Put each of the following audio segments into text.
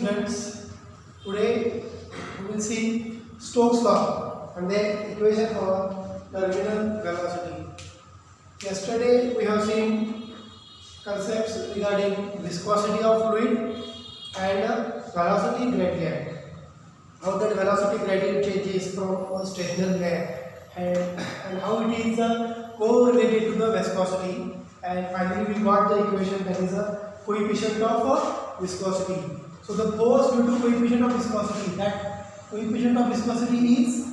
students, today we will see Stokes law and the equation for terminal velocity. Yesterday we have seen concepts regarding viscosity of fluid and velocity gradient. How that velocity gradient changes from a stationary layer and how it is correlated to the viscosity, and finally we got the equation that is a coefficient of viscosity. So the force due to coefficient of viscosity, that coefficient of viscosity is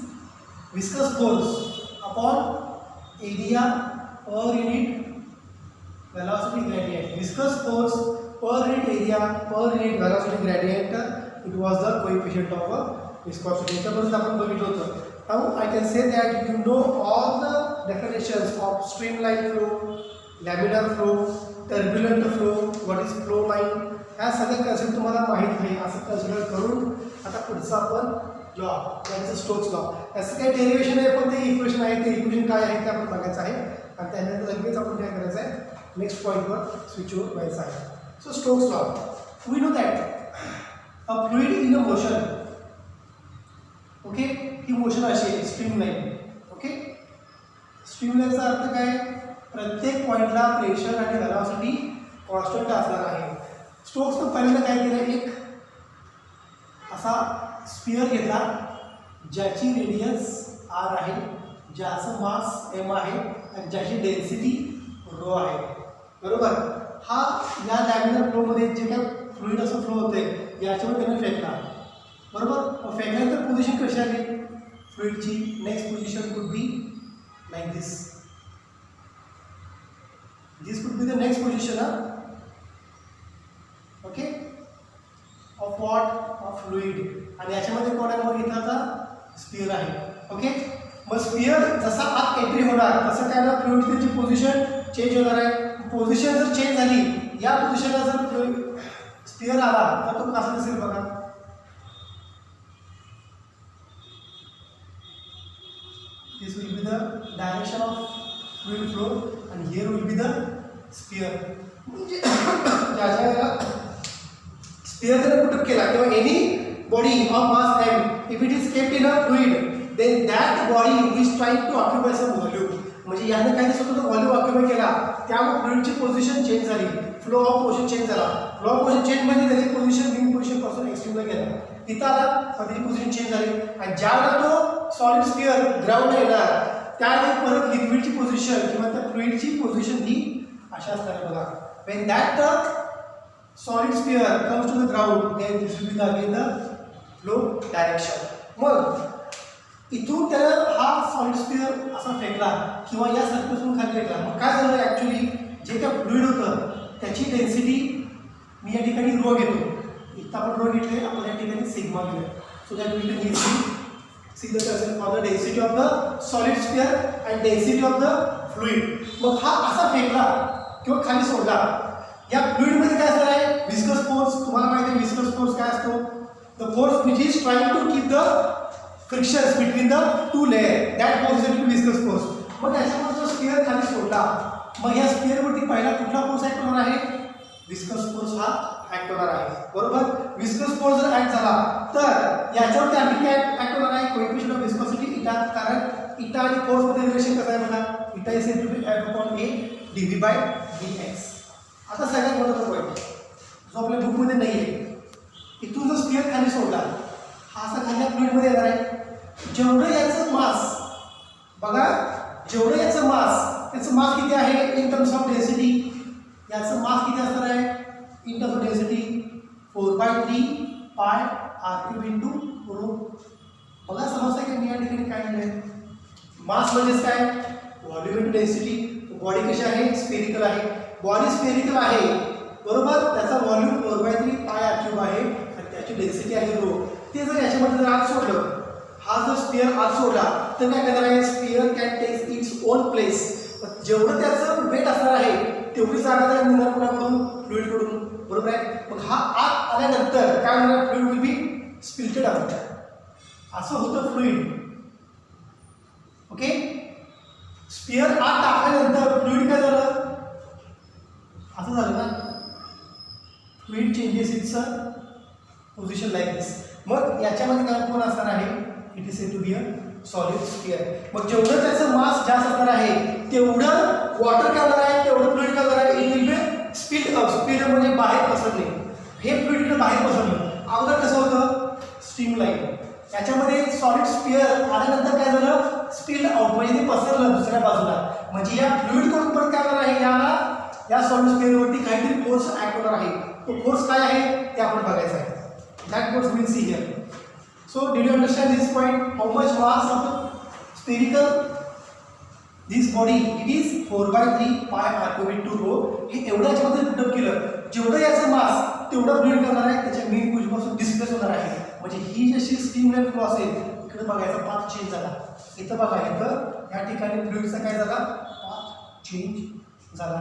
viscous force upon area per unit velocity gradient. Viscous force per unit area per unit velocity gradient, it was the coefficient of viscosity. Now I can say that you know all the definitions of streamline flow, laminar flow, turbulent flow, what is flow line, ह्या सगळ्या concept तुम्हाला माहित आहे. असं consider करून आता पुढचा आपण law, that is Stokes law. याचं काही डेरिव्हेशन आहे, पण ते इक्वेशन आहे, ते इक्वेशन काय आहे ते आपण बघायचं आहे आणि त्यानंतर लगेच आपण काय करायचं आहे, नेक्स्ट पॉईंटवर स्विच ओव्हर व्हायचं आहे. So Stokes law, we know that a fluid in a motion, okay, ही मोशन अशी आहे स्ट्रीमलाईन. ओके, स्ट्रीमलाईनचा अर्थ काय, प्रत्येक पॉईंटला प्रेशर आणि वेलॉसिटी कॉन्स्टंट असणार आहे. स्टोक्सनं पहिल्यांदा काय केलं, एक असा स्फिअर घेतला ज्याची रेडियस आर आहे, ज्याचं मास एम आहे आणि ज्याची डेन्सिटी रो आहे. बरोबर, हा या लॅमिनर फ्लोमध्ये जे काय फ्लुइड असं फ्लो होते याच्यावर त्याने फेकला. बरोबर, फेकल्यानंतर पोझिशन कशी आली फ्लुइडची, next position could be like this. This could be the next position okay of what, of fluid. आणि याच्यामध्ये कोण आहे, मग इथं आता स्फिअर आहे. ओके, मग स्फिअर जसा आत एंट्री होणार तसं काय ना फ्लुइड त्याची पोझिशन चेंज होणार आहे. पोझिशन जर चेंज झाली, या पोझिशनला जर स्फिअर आला तर तो कसा दिसेल बघा. This will be the direction of fluid flow and here will be the sphere. ज्याच्या sphere जर पुट केला किंवा any body of mass m, if it is kept in a fluid, then that body is trying to occupy some volume. म्हणजे याने काय दिसत होतं, volume occupy केला, त्यामुळे फ्लुइडची पोझिशन चेंज झाली, फ्लो ऑफ मोशन चेंज झाला. फ्लो ऑफ मोशन चेंज म्हणजे त्याची पोझिशन मीन पोझिशन पासून एक्स्ट्रीमला गेला, इथं आला त्याची पोझिशन चेंज झाली. आणि ज्यावेळेला तो सॉलिड स्फिअर ग्राउंडला येणार त्यावेळी परत लिक्विडची पोझिशन किंवा त्या फ्लुइडची पोझिशन ही अशा असणार आहे बघा. when that solid sphere comes to the ground, then this will be the again the flow direction. मग इथून त्याला हा सॉलिड स्फिअर असा फेकला किंवा या सरफेसवरून खाली फेकला. मग काय झालं, ॲक्च्युली जे काय फ्लुइड होतं त्याची डेन्सिटी मी या ठिकाणी रो घेतो, इथं आपण रो घेतले, आपण या ठिकाणी सिग्मा घेऊया. So that we can see the concept for the density of the solid sphere and density of the fluid. मग हा असा फेकला किंवा खाली सोडला, या फ्लुइडमध्ये काय असणार आहे, विस्कस फोर्स. तुम्हाला माहिती आहे विस्कस फोर्स काय असतो, the force which is trying to keep the frictions between the two layer, that force is viscous force. मग त्याच्यामध्ये जो स्फिअर खाली सोडला, मग या स्फिअरवरती पहिला कुठला फोर्स ऍक्ट होणार आहे, विस्कस फोर्स हा ऍक्ट होणार आहे. बरोबर, विस्कस फोर्स जर ऍक्ट झाला तर याच्यावरती आणखी काय ऍक्ट होणार आहे, कोएफिशिएंट ऑफ विस्कोसिटी इटा. कारण इटा आणि फोर्स मध्ये रिलेशन कसं आहे बघा, eta is equal to F upon A DV by DX. आता सगळ्यात महत्त्वाचा पॉईंट जो आपल्या बुकमध्ये नाही आहे, इथून जो स्फिअर खाली सोडला हा असा खाली फ्लुइडमध्ये येणार आहे. जेवढं याचं मास बघा, जेवढं याचं मास, त्याचं मास किती आहे इन टर्म्स ऑफ डेन्सिटी, याचं मास किती असणार आहे in terms of density 4/3 pi r cube into rho. बघा समजतं की मी या ठिकाणी काय लिहिलंय, मास म्हणजेच काय, व्हॉल्यूम इंटू डेन्सिटी. बॉडी कशी आहे, स्फेरिकल आहे, बॉडी स्फेरिकल आहे. बरोबर, त्याचा व्हॉल्यूम 4/3 पाय आर क्यूब आहे आणि त्याची डेन्सिटी आहे रो. ते जर याच्यामध्ये जर आत सोडलं, हा जर स्फिअर आत सोडला तर काय करणार आहे, sphere can take its own place. जेवढं त्याचं वेट असणार आहे तेवढी जागा त्याला मिळणार कोणाकडून, फ्लुइडकडून. बरोबर आहे, मग हा आत आल्यानंतर काय होणार, फ्लुइड विल बी स्पिल्टेड आउट. असं होतं फ्लुइड. ओके, स्फिअर आत टाकल्यानंतर फ्लुइड काय झालं, असं झालं ना, fluid changes its position like this. मग याच्यामध्ये काय कोण असणार आहे, it is said to be a solid sphere. मग जेवढं त्याचं मास जास्त असणार आहे तेवढं वॉटर काय होणार आहे, तेवढं फ्लुइड काय होणार आहे, it will be speed up. Speed म्हणजे बाहेर पसरणे. हे फ्लुइड इकडे बाहेर पसरलं. अगोदर कसं होतं, स्ट्रीम लाईन. याच्यामध्ये सॉलिड स्फिअर आल्यानंतर काय झालं, स्पीड आउट म्हणजे ते पसरलं दुसऱ्या बाजूला. म्हणजे या फ्लुइड कडून पण काय होणार आहे, या सॉलिड स्फिअरवरती काहीतरी फोर्स ऍक्ट होणार आहे. तो फोर्स काय आहे ते आपण बघायचं आहे. That force will see here. So did you understand this point? How much mass of the spherical this body? It is 4/3 pi r cubed to rho. हे एवढं याच्यामध्ये पुटअप केलं, जेवढं याचं मास तेवढं फ्लुइड करणार आहे, त्याच्या मेन पोझिशनपासून डिस्प्लेस होणार आहे. म्हणजे ही जशी स्ट्रीम लाईन फ्लो असेल इकडे बघायचा पाथ चेंज झाला. इथं बघा, इथं या ठिकाणी फ्लुइडचा काय झाला, पाथ चेंज झाला.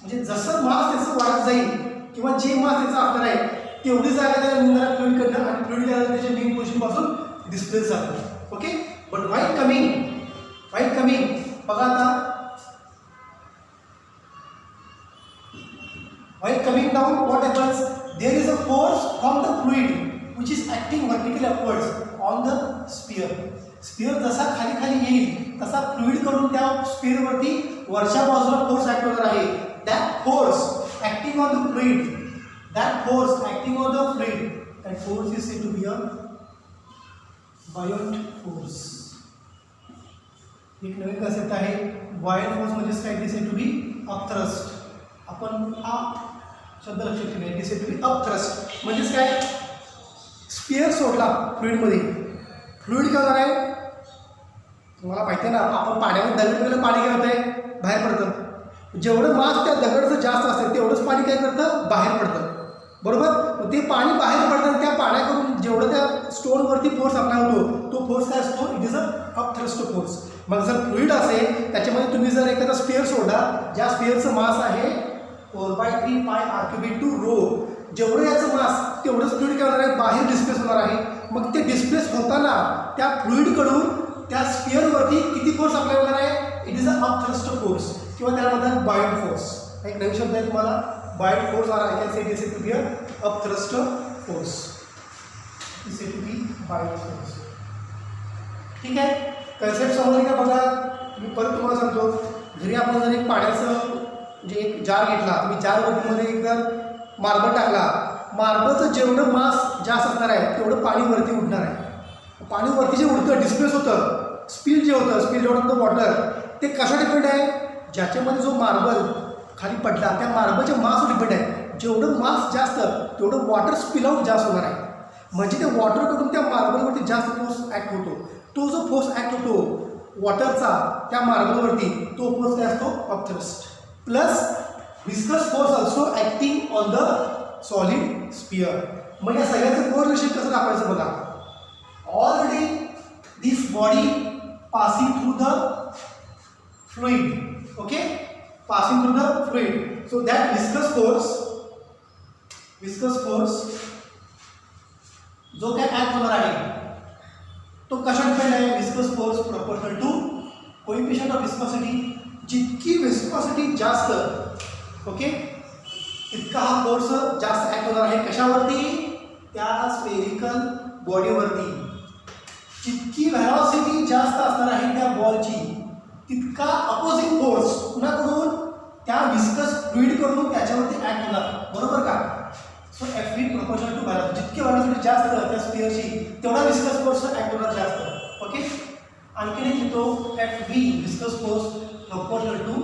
म्हणजे जसं मास त्याचं वाढत जाईल किंवा जे मास त्याचं असणार आहे तेवढी जागा त्याला मिळणार फ्लुइड करणं, आणि फ्लुइड त्याच्या मेन पोझिशनपासून डिस्प्लेस जातं. ओके. बट व्हाईल कमिंग बघा आता, while coming down what happens, there is a force from the fluid which is acting vertically upwards on the sphere. Sphere जसा खाली येईल तसा फ्लुइड कडून त्या स्फिअर वरती वरच्या बाजूला फोर्स ऍक्ट होणार आहे. that force acting on the fluid that force is said to be a buoyant force. एक नवीन कन्सेप्ट आहे. buoyant force म्हणजे काय, it said to be upthrust. आपण हा शब्द लक्षात ठेवूया, it said to be upthrust. म्हणजेच काय, स्फिअर सोडला फ्लुइडमध्ये, फ्लुइड काय होणार आहे, तुम्हाला माहिती आहे ना, आपण पाण्यामध्ये दगड ठेवलं, पाणी काय होतंय, बाहेर पडतं. जेवढं मास त्या दगडाचं जास्त असेल तेवढंच पाणी काय करतं, बाहेर पडतं. बरोबर. ते पाणी बाहेर पडतं, त्या पाण्याकडून जेवढं त्या स्टोनवरती फोर्स अप्लाय होतो तो फोर्स काय असतो, it is a upthrust force. मग जर फ्लुइड असेल त्याच्यामध्ये तुम्ही जर एखादा स्फिअर सोडला, ज्या स्फिअरचं मास आहे 4/3 pi r cubed to rho, जेवढं याचं मास तेवढंच फ्लुइड काय होणार आहे, बाहेर डिस्प्लेस होणार आहे. मग ते डिस्प्लेस होताना त्या फ्लुइडकडून त्या स्फिअरवरती किती फोर्स अप्लाय होणार आहे, it is a upthrust force किंवा त्याला म्हणतात बायोट फोर्स. एक नवीन शब्द आहे तुम्हाला, बायोट फोर्स, और I can say it is to be a upthrust force. It is to be buoyant force. ठीक आहे. कन्सेप्ट समजले का बघा. मी परत तुम्हाला सांगतो, घरी आपण जर एक पाण्याचं म्हणजे एक जार घेतला, तुम्ही जारवरतीमध्ये एकदा मार्बल टाकला, मार्बलचं जेवढं मास जास्त असणार आहे तेवढं पाणी वरती उडणार आहे. पाणी वरती जे उडतं, डिस्प्लेस होतं, स्पीड जे होतं, स्पीड जेवढं होतं वॉटर, ते कशा डिपेंड आहे, ज्याच्यामध्ये जो मार्बल खाली पडला त्या मार्बलच्या मासवर डिपेंड आहे. जेवढं मास जास्त तेवढं वॉटर स्पिल आउट जास्त होणार आहे. म्हणजे त्या वॉटरकडून त्या मार्बलवरती जास्त फोर्स ॲक्ट होतो. तो जो फोर्स ॲक्ट होतो वॉटरचा त्या मार्बलवरती, तो फोर्स काय असतो, upthrust. Plus viscous force also acting on the solid sphere. मग या सगळ्याचं कोरिलेशन कसं दाखवायचं बघा. Already this body passing through the fluid, okay, passing through the fluid. So that viscous force जो काय ॲक्ट होणार आहे तो कशा डिपेंड आहे, viscous force proportional to coefficient of viscosity. जितकी विस्कोसिटी जास्त, ओके, इतका हा फोर्स जास्त ॲक्ट होणार आहे. कशावरती, त्या स्फेरिकल बॉडीवरती. जितकी व्हेलॉसिटी जास्त असणार आहे त्या बॉलची, तितका अपोजिंग फोर्स कुणाकडून, त्या विस्कस फ्लुइड करून त्याच्यावरती ॲक्ट होणार. बरोबर का. So F V proportional to velocity. जितकी व्हेलॉसिटी जास्त त्या स्फिअरची तेवढा विस्कस फोर्स ॲक्ट होणार जास्त. ओके. आणखी एक लिहितो, F V viscous force proportional to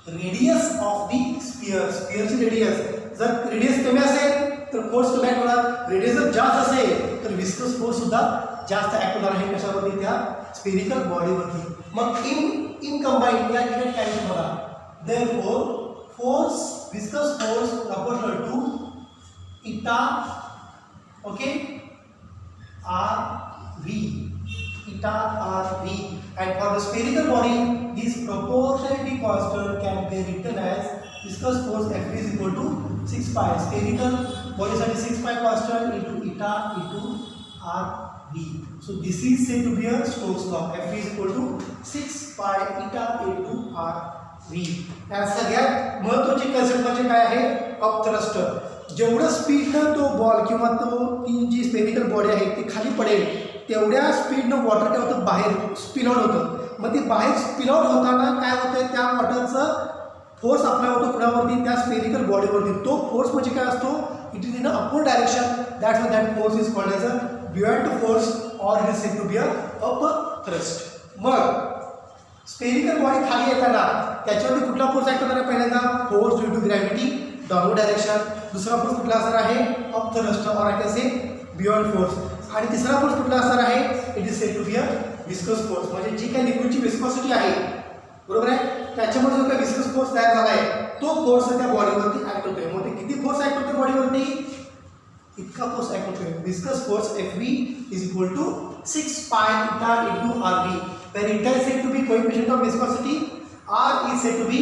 radius of the sphere. स्फिअरची रेडियस, जर रेडियस कमी असेल तर फोर्स कमी ॲक्ट होणार, रेडियस जर जास्त असेल तर विस्कस फोर्स सुद्धा जास्त ॲक्ट होणार आहे. कशावरती, त्या स्फेरिकल बॉडीवरती. मग इन कंबाईन या ठिकाणी काय होतं बघा. Therefore force, viscous force proportional to eta, okay, R V, eta r v, and for the spherical body this proportionality constant can be written as viscous force F is equal to 6 pi. Spherical body साठी 6 pi constant into eta into r v. So this is said to be a Stokes law. F is equal to 6 pi eta into r v. या सगळ्यात महत्त्वाची concept म्हणजे काय आहे, upthrust. जेवढं स्पीडनं तो ball किंवा ती जी स्पेरिकल बॉडी आहे ती खाली पडेल तेवढ्या स्पीडनं वॉटर काय होतं बाहेर स्पिल आउट होतं. मग ते बाहेर स्पिल आउट होताना काय होतं त्या वॉटरचं फोर्स अप्लाय होतो कुणावरती त्या स्पेरिकल बॉडीवरती. तो फोर्स म्हणजे काय असतो it is in a upward direction that force is called as a buoyant force और it is said to be a up thrust. मग स्पेरिकल बॉडी खाली येताना त्याच्यावरती कुठला फोर्स ॲक्ट होणार आहे पहिल्यांदा force due to gravity downward direction. दुसरा फोर्स कुठला असणार आहे अप थ्रस्ट और I can say buoyant force. आणि तिसरा फोर्स कुठला असणार आहे it is said to be a viscous force. म्हणजे जी काही लिक्विडची विस्कॉसिटी आहे बरोबर आहे त्याच्यामुळे जो काही विस्कस फोर्स तयार झाला आहे तो फोर्स त्या बॉडीवरती ॲक्ट होतोय. मग ते किती फोर्स ॲक्ट होतोय बॉडीवरती इतका फोर्स ॲक्ट होतोय. Viscous force Fv is equal to 6 pi eta into Rv, where eta is said to be coefficient of viscosity, R is said to be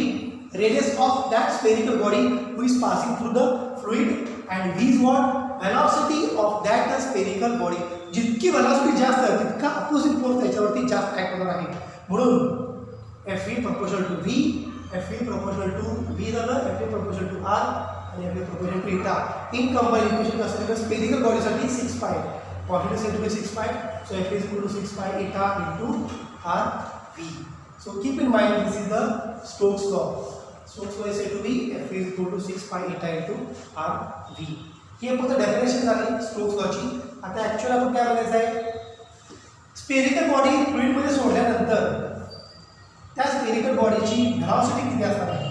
radius of that spherical body who is passing through the fluid, and V is what velocity of that spherical body. जितकी velocity जास्त आहे तितका opposite force त्याच्यावरती जास्त act होणार आहे. म्हणून Fv proportional to V, Fv proportional to V झालं, Fv proportional to R आणि Fv proportional to eta. In combine equation असलेल्या स्पेरिकल बॉडीसाठी 6 पाय quantity is said to be 6 pi, so F is equal to 6 pi eta into Rv. So keep in mind this is the Stokes law. Stokes law is said to be F is equal to 6 pi eta into Rv. ही फक्त definition झाली Stokes लॉची. आता actual आपण काय बघायचं आहे spherical body फ्लुइडमध्ये सोडल्यानंतर त्या spherical बॉडीची व्हेलॉसिटी किती असणार आहे.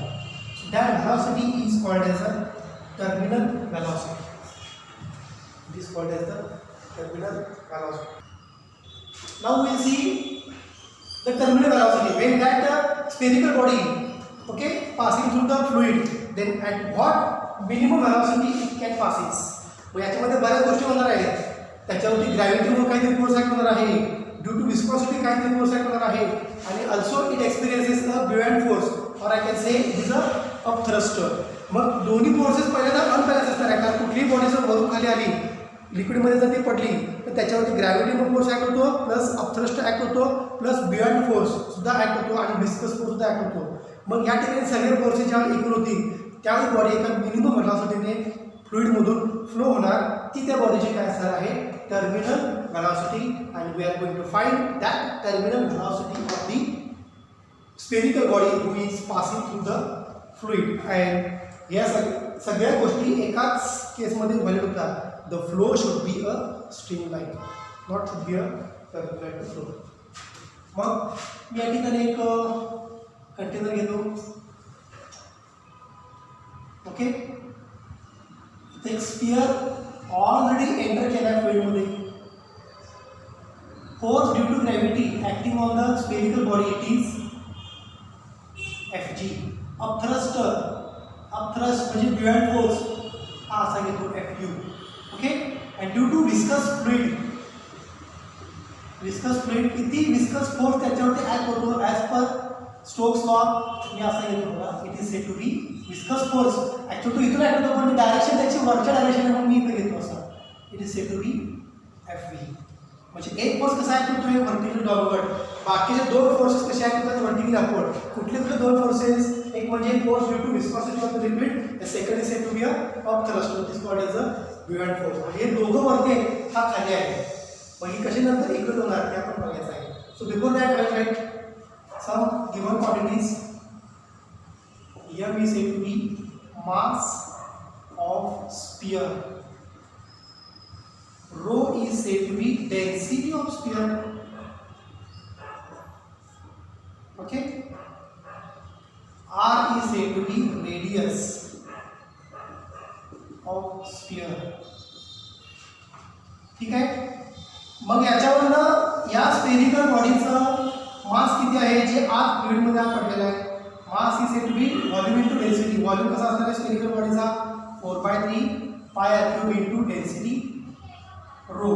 That velocity is called as a terminal velocity. It is called as the terminal velocity. Now we will see the terminal velocity when that spherical body okay passing through the fluid, then at what minimum velocity it can passes. मग याच्यामध्ये बऱ्याच गोष्टी होणार आहेत. त्याच्यावरती ग्रॅव्हिटीमुळे काहीतरी force act होणार आहे, ड्यू टू विस्कॉसिटी काहीतरी फोर्स ॲक्ट होणार आहे आणि also it experiences a buoyant force और I can say it is a up thruster. मग दोन्ही फोर्सेस पहिल्यांदा अनबॅलन्स असणार आहे कारण कुठलीही बॉडी जर वरून खाली आली लिक्विडमध्ये जर ती पडली तर त्याच्यावरती ग्रॅव्हिटी फोर्स ॲक्ट होतो प्लस अपथ्रस्ट ॲक्ट होतो प्लस बियॉन्ड फोर्स सुद्धा ॲक्ट होतो आणि विस्कस फोर्स सुद्धा ॲक्ट होतो. मग या ठिकाणी सगळे फोर्सेस ज्यावेळी इक्वल होतील त्यावेळी बॉडी एका मिनिमम व्हेलॉसिटीने फ्लुइडमधून फ्लो होणार. ती त्या बॉडीची काय असणार आहे terminal velocity. And we are going to find that terminal velocity of the spherical body who is passing through the fluid. And या सगळ्या गोष्टी एकाच केसमध्ये व्हॅलिड होतात. The flow should be a streamline, not should be a turbulent flow. मग मी या ठिकाणी एक कंटेनर घेतो. ओके एक स्पियर ऑलरेडी एंटर केला आहे फ्लुइडमध्ये. Force due to gravity acting on the spherical body it is Fg. Upthrust म्हणजे बियॉन्ड फोर्स हा असा घेतो Fu. Okay and due to viscous fluid किती विस्कस फोर्स त्याच्यावरती ॲक्ट होतो ॲज पर स्टोक्स लॉ मी असा घेतो बघा it is said to be viscous force. Actually तो इथून ॲक्ट होतो पण डायरेक्शन त्याची वरच्या डायरेक्शन म्हणून मी इथं घेतो असं it is said to be Fv. म्हणजे एक फोर्स कसा ॲक्ट होतो व्हर्टिकली डाऊनवर्ड. बाकीचे दोन फोर्सेस कसे ॲक्ट होतात व्हर्टिकली अपवर्ड. कुठले दोन फोर्सेस एक म्हणजे force due to viscosity of the liquid, second is said to be a up thrust which is called as a buoyant force. म्हणजे हे दोघं वरती आहेत हा खाली आहे. मग ही कशी नंतर इक्वल होणार ते आपण बघायचं आहे. So before that I write some given quantities. M is said to be mass of sphere. Rho is said to be density of sphere. Okay. R is said to be radius of sphere. ठीक आहे. मग याच्यावरनं या spherical बॉडीचं मास किती आहे जे आत फ्लुइडमध्ये पडलेलं आहे. Mass is said to be volume into density. Volume कसा असणार आहे स्पेरिकल बॉडीचा 4/3 pi r³ into density rho.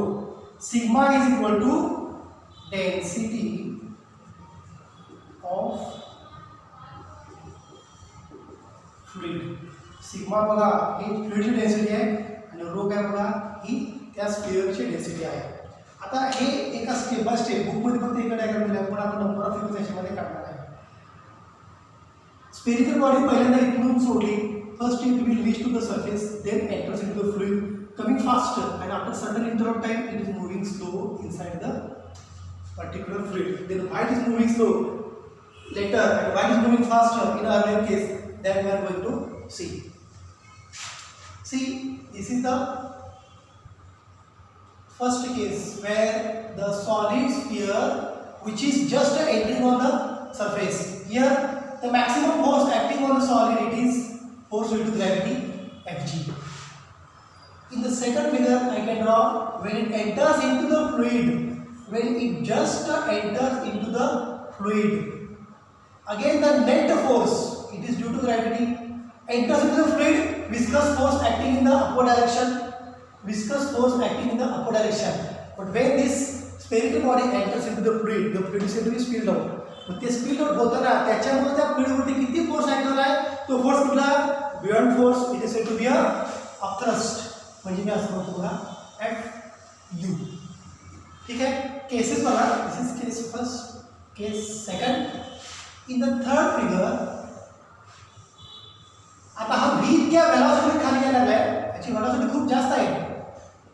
Sigma is equal to density of fluid. Sigma बघा ही फ्लुइडची डेन्सिटी आहे आणि रो काय बघा ही त्या स्फिअरची डेन्सिटी आहे. आता हे एका स्टेप बाय स्टेप बुकमध्ये फक्त एका डायग्राम दिला पण आपण नंबर ऑफ इक्वेशन्स याच्यामध्ये काढणार आहे. स्पेरिकल बॉडी पहिल्यांदा इकडून सोडली. First it will reach to the surface. then enters into the fluid, coming faster, and after certain interval of time, it is moving slow inside the particular fluid. Then why it is moving slow later, and why it is moving faster in earlier case, that we are going to see. See, this is the first case where the solid sphere which is just entering on the surface. Here the maximum force acting on the solid, it is force due to gravity, Fg. In the second figure I can draw when it enters into the fluid, when it just enters into the fluid. Again the net force, it is due to gravity, enters into the fluid, viscous force acting in the upward direction, viscous force acting in the upward direction. But when this spherical body enters into the fluid is said to be spilled out. मग ते spill out होताना त्याच्यामुळे त्या फ्लुइडवरती किती force act झाला आहे, तो force कुठला, buoyant force, it is said to be a upthrust. म्हणजे मी असं म्हणतो बघा Fu. ठीक आहे. केसेस बघा, this is case first, case second. In the third figure आता हा v इतक्या वेलोसिटी खाली यायला लागलाय, याची वेलोसिटी खूप जास्त आहे,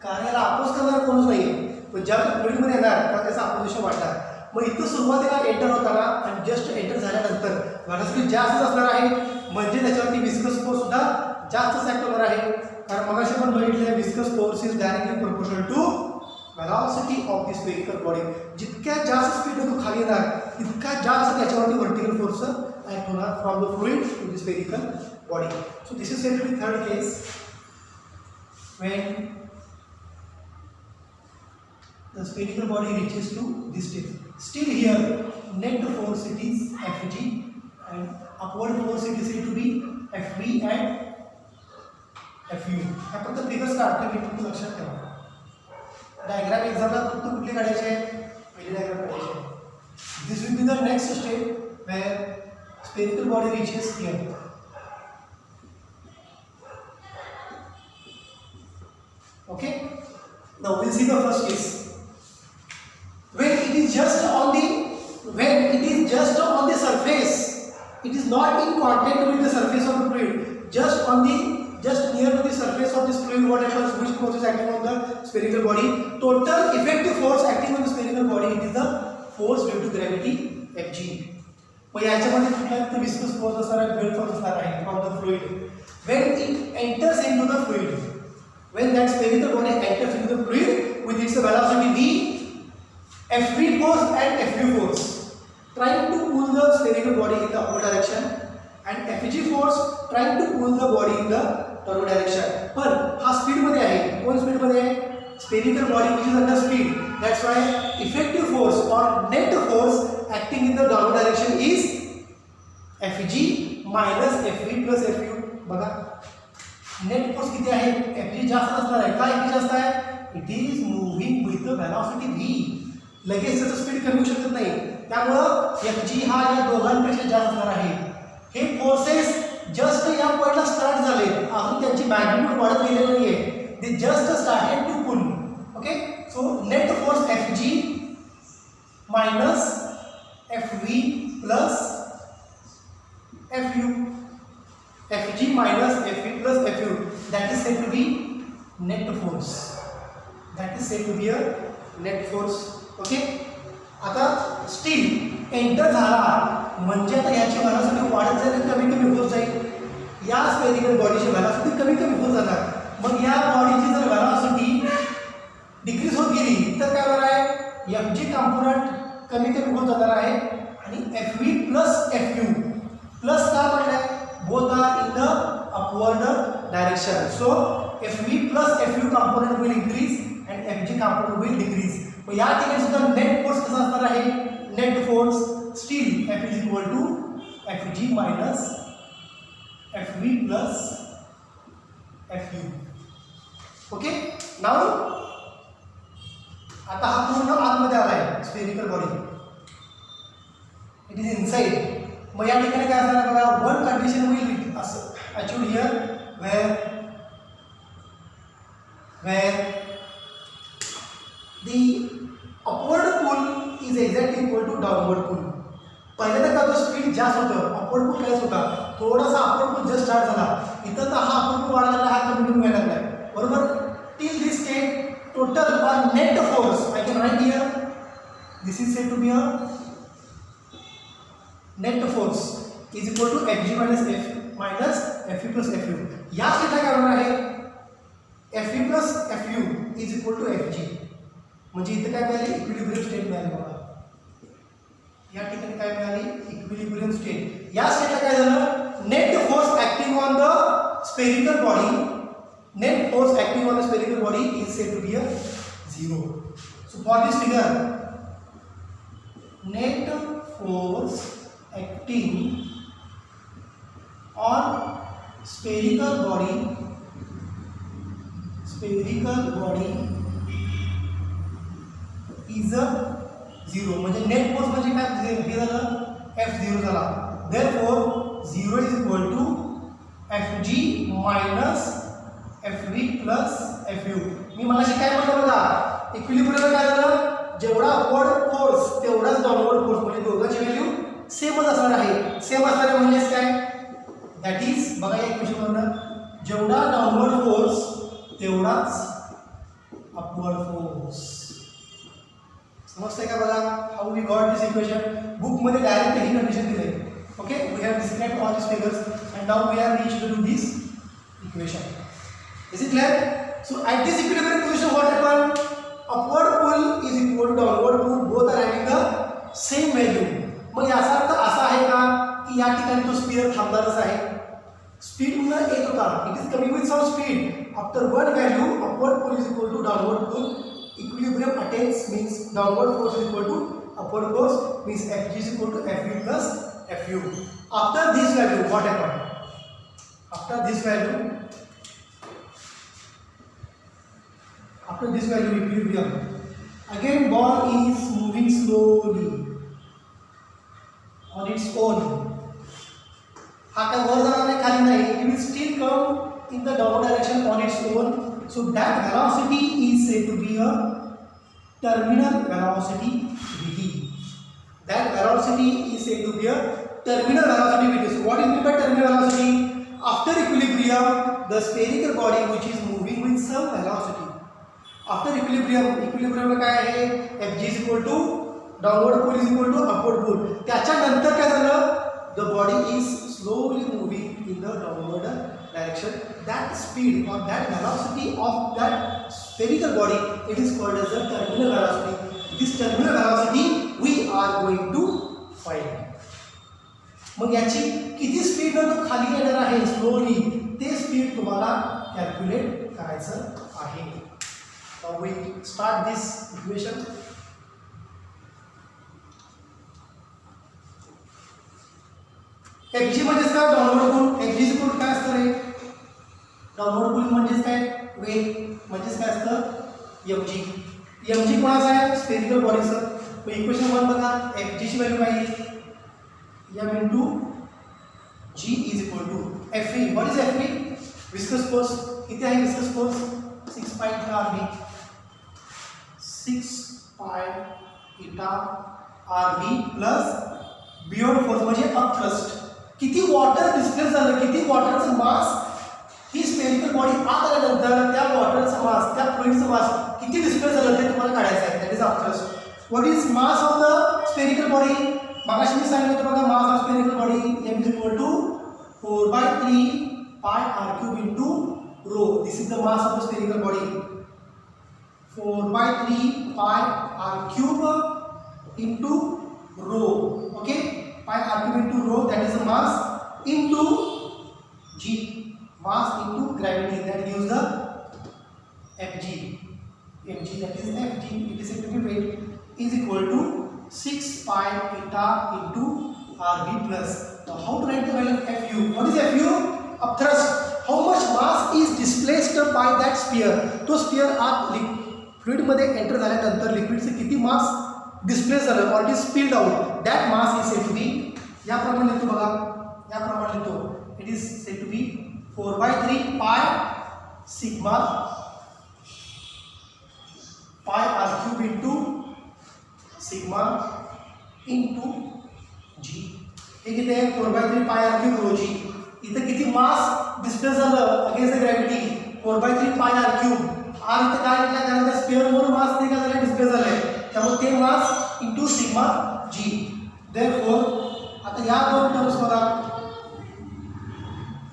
कारण याला अपोज करणार कोणच नाहीये. पण ज्या फ्लुइड मध्ये येणार तेव्हा त्याचा अपोजिशन वाढणार. मग इथं सुरुवातीला एंटर होताना आणि जस्ट एंटर झाल्यानंतर वेलोसिटी जास्त असणार आहे, म्हणजे त्याच्यावरती विस्कस फोर्स सुद्धा जास्त ऍक्ट होणार आहे. कारण मगाशी आपण बघितलं viscous force is directly proportional to velocity of the spherical body. जितक्या जास्त स्पीडने तो खाली येणार तितका जास्त त्याच्यावरती व्हर्टिकल फोर्स ऍक्ट होणार from the fluid to the spherical body. So this is said to be third case when the spherical body reaches to this tip. Still here net force it is Fg and upward force it is said to be Fv and Fu. आपण तर figures काढतो, मी फक्त लक्षात ठेवा. Diagram एक्झामला फक्त कुठली काढायची आहे, पहिली डायग्राम काढायची आहे. This will be the next step where spherical body reaches here. Okay, now we'll see the first case. When it is just on the surface, it is not in contact with the surface of the fluid, just near to the surface of this fluid, what happens, which force is acting on the spherical body, total effective force acting on the spherical body, it is the force due to gravity, Fg. मग याच्यामध्ये कुठला viscous force असणार आहे, belt force असणार आहे from the fluid. When it enters into the fluid, when that spherical body enters into the fluid with its velocity v, Fv force and Fu force trying to pull the spherical body in the upward direction and Fg force trying to pull the body in the downward direction. पण हा speed मध्ये आहे, कोण speed मध्ये आहे, spherical body which is under speed. That's why effective force or net force acting in the downward direction is Fg minus Fv plus Fu. बघा net force किती आहे, Fg जास्त असणार आहे. काय Fg जास्त आहे, it is moving with the velocity v. लगेच त्याचं स्पीड कमी होऊ शकत नाही, त्यामुळं Fg हा या दोघांपेक्षा जास्त असणार आहे. हे फोर्सेस जस्ट या पॉइंटला स्टार्ट झाले, अजून त्यांची मॅग्निट्यूड वाढत गेलेली नाहीये, they just started to pull. Okay, so net force Fg minus Fv plus Fu. Fg minus Fv plus Fu, that is said to be net force. That is said to be a net force. Okay. आता steel enter झाला म्हणजे आता याची velocity वाढत जाईल, कमी कमी होत जाईल. या स्फेरिकल बॉडीची वेलोसिटी कमी कमी होत जाणार. मग या बॉडीची जर वेलोसिटी डिक्रीज होत गेली तर काय होणार आहे, Fg कंपोनंट कमी कमी होत जाणार आहे आणि Fv प्लस Fu प्लस का पडलाय, both are in the upward direction. So Fv plus Fu component will increase and Fg component will decrease. मग या ठिकाणी सुद्धा नेट फोर्स कसा असणार आहे, net force steel F is equal to Fg minus Fv plus Fu. Okay, now आता हा पूर्ण आतमध्ये आलाय spherical body, it is inside. मग या ठिकाणी काय असणार बघा, one condition will achieve here where the upward pull is exactly equal to downward pull. पहिल्यांदा का तो स्पीड जास्त होतं, अपवर्ड पुल काहीच होता, थोडासा अपवर्ड पुल जस्ट स्टार्ट झाला, इथं तर हा अपूर्ण वाढायला लागला, हा कमी व्हायला लागलाय बरोबर. टिल दिस स्टेट टोटल और net force I can write here this is said to be a net force is equal to Fg minus Fe plus Fu. या स्टेटला काय होणार आहे Fe plus Fu is equal to Fg. म्हणजे इथे काय मिळाले इक्विलिब्रियम स्टेट मिळाली बघा. या ठिकाणी काय मिळाली इक्विलिब्रियम स्टेट. या स्टेटला काय झालं net force acting on the spherical body, net force acting on the spherical body is said to be a 0. So for this figure net force acting on spherical body is a 0. म्हणजे net force म्हणजे काय हे झालं F0 झाला. therefore 0 is equal to Fg minus Fv plus Fu. मी मगाशी काय म्हटलं बघा इक्विलिब्रियम काय झालं जेवढा अपवर्ड फोर्स तेवढाच डाऊनवर्ड फोर्स म्हणजे दोघांची व्हॅल्यू सेमच असणार आहे. सेम असणार आहे म्हणजेच काय दॅट इज बघा या इक्वेशन वरून जेवढा डाऊनवर्ड फोर्स तेवढाच अपवर्ड फोर्स. समजतंय का बघा how we got this equation. Book मध्ये डायरेक्ट ही कंडिशन दिली आहे. Okay we have described all this figures and now we are reach to do this equation. Is it clear. So at this equilibrium position what happen upward pull is equal to downward pull both are having the same value. मग याचा अर्थ असा आहे का की या ठिकाणी तो स्पियर थांबणारच आहे. स्पीड न येत होता it is coming with some speed after one value upward pull is equal to downward pull equilibrium attains means downward force is equal to upward force means Fg is equal to Fe plus Fu. After this value what happen after this value equilibrium again ball is moving slowly on its own. हा काय वर जाणार नाही खाली नाही. it will still come in the downward direction on its own. so that velocity is said to be a terminal velocity Vt. that velocity is said to be a terminal velocity Vt. so what is meant by terminal velocity? after equilibrium the spherical body which is moving with some velocity. after equilibrium में काय आहे Fg is equal to downward pull is equal to upward pull. त्याच्यानंतर काय झालं the body is slowly moving in the downward direction. That speed और that velocity of that spherical body it is called as a terminal velocity. This terminal velocity we are going to find. मग याची किती speed न तो खाली येणार आहे slowly ते स्पीड तुम्हाला कॅल्क्युलेट करायचं आहे. Now we start this equation. Fg म्हणजेच काय downward pull. Fg is equal to काय असतं रे डाऊनवर्ड पुल म्हणजेच काय वेग म्हणजेच काय असतं mg कोणाचं आहे स्फेरिकल बॉडीचं. मग इक्वेशन 1 बघा Fg ची व्हॅल्यू काय आहे m into g is equal to Fe. What is Fe viscous force. किती आहे विस्कस फोर्स 6 पाय थीटा Rv. 6 पाय theta Rv plus beyond force म्हणजे अपथ्रस्ट. किती वॉटर डिस्प्लेस झालं किती वॉटरचं मास ही स्फेरिकल बॉडी आत आल्यानंतर त्या वॉटरचं मास त्या फ्लुइडचं मास किती डिस्प्लेस झालं ते तुम्हाला काढायचं आहे. That is upthrust. What is mass of the spherical body. मगाशी मी सांगितलं होतं बघा mass of spherical body m is equal to 4/3 pi r³ into rho. This is the mass of the spherical body. 4/3 pi r³ into rho. Okay pi r³ into rho that is the mass into g mass into gravity that gives the Fg that is Fg it is said to be weight is equal to 6 pi theta into Rv plus. Now how to write the value of Fu? What is Fu? Upthrust. How much mass is displaced by that sphere? तो sphere आत fluid मध्ये enter झाल्यानंतर लिक्विडचे किती mass displace झालं और it is spilled out that mass is said to be याप्रमाणे लिहितो बघा याप्रमाणे लिहितो it is said to be 4/3 pi sigma पाय r³ इंटू सिग्मा इंटू जी. हे किती आहे 4/3 पाय r³ रो जी इथं किती मास डिस्प्लेस झालं against the gravity 4/3 pi r cube. R इथं काय घेतलं कारण त्या स्फिअरवर मास ते काय झालं डिस्प्लेस झालंय त्यामुळे ते मास इंटू सिग्मा जी. देअरफॉर आता या दोन टर्म्स बघा,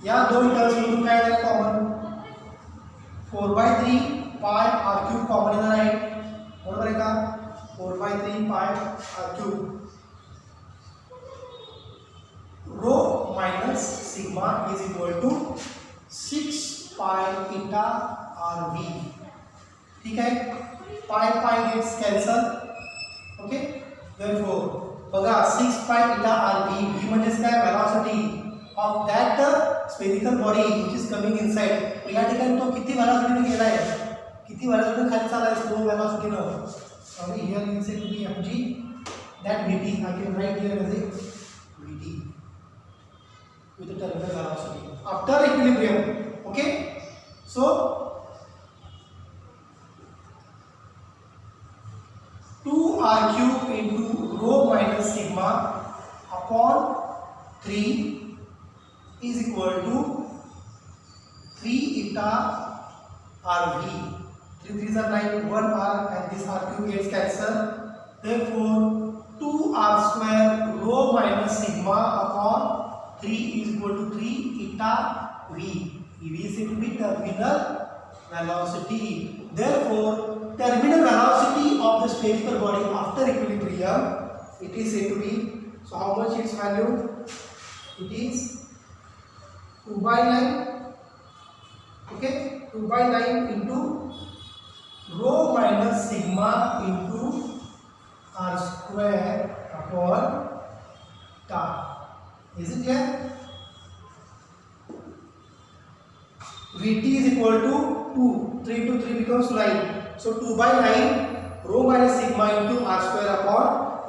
या दोन टर्म्स मधून काय झालं common 4/3 pi r cube common येणार आहे बरोबर आहे का. 4/3 pi r cube rho minus sigma is equal to 6 pi इटा आर व्ही. ठीक आहे, पाय पाय गेट्स कॅन्सल. ओके, देअरफॉर बघा 6 पाय इटा आर व्ही. व्ही म्हणजेच काय velocity of that spherical body which is coming inside. या ठिकाणी तो किती वेलॉसिटीने गेलाय, किती वेलॉसिटीने खाली चाललाय slow वेलॉसिटीनं. So here you say to be mg that vt I can write here as a vt with the terminal velocity after equilibrium. Okay, so 2r cube into rho minus sigma upon 3 is equal to 3 eta rv. 3 3s are 9, 1 r and this r cube gets cancelled. Therefore 2r square rho minus sigma upon 3 is equal to 3 eta v. V is said to be terminal velocity. Therefore terminal velocity of the spherical body after equilibrium, it is said to be, so how much its value? It is 2/9. Okay, 2/9 into rho minus sigma into r square upon tau. Is it clear? Vt is equal to 2. 3 to 3 becomes 9. So 2/9 rho minus sigma into r square upon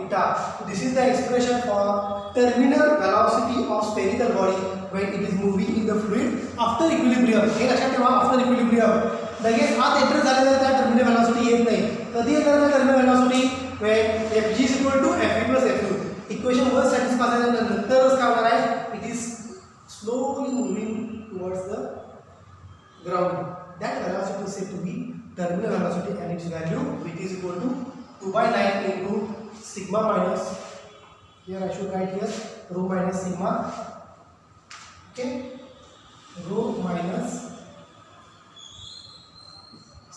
eta. So this is the expression for terminal velocity of spherical body when it is moving in the fluid after equilibrium. हे लक्षात ठेवा, after equilibrium लगेच आत enter झालेला त्या terminal velocity येत नाही. कधी येणार त्या terminal velocity when fg is equal to fe plus fu. Equation 1 satisfy झाल्यानंतरच काय होणार आहे, it is slowly moving towards the ground. That velocity is said to be terminal velocity and its value which is equal to 2/9 into sigma minus, here I should write here rho minus sigma. Okay, rho minus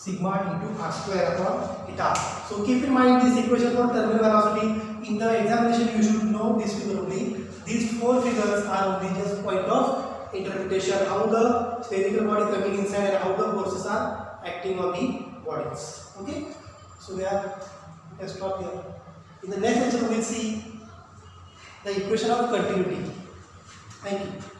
sigma into r square upon eta. So keep in mind this equation for terminal velocity. In the examination you should know this figure only. These 4 figures are only just point of interpretation, how the spherical body coming inside and how the forces are acting on the bodies. Okay, so let's stop here. In the next lecture we will see the equation of continuity. Thank you.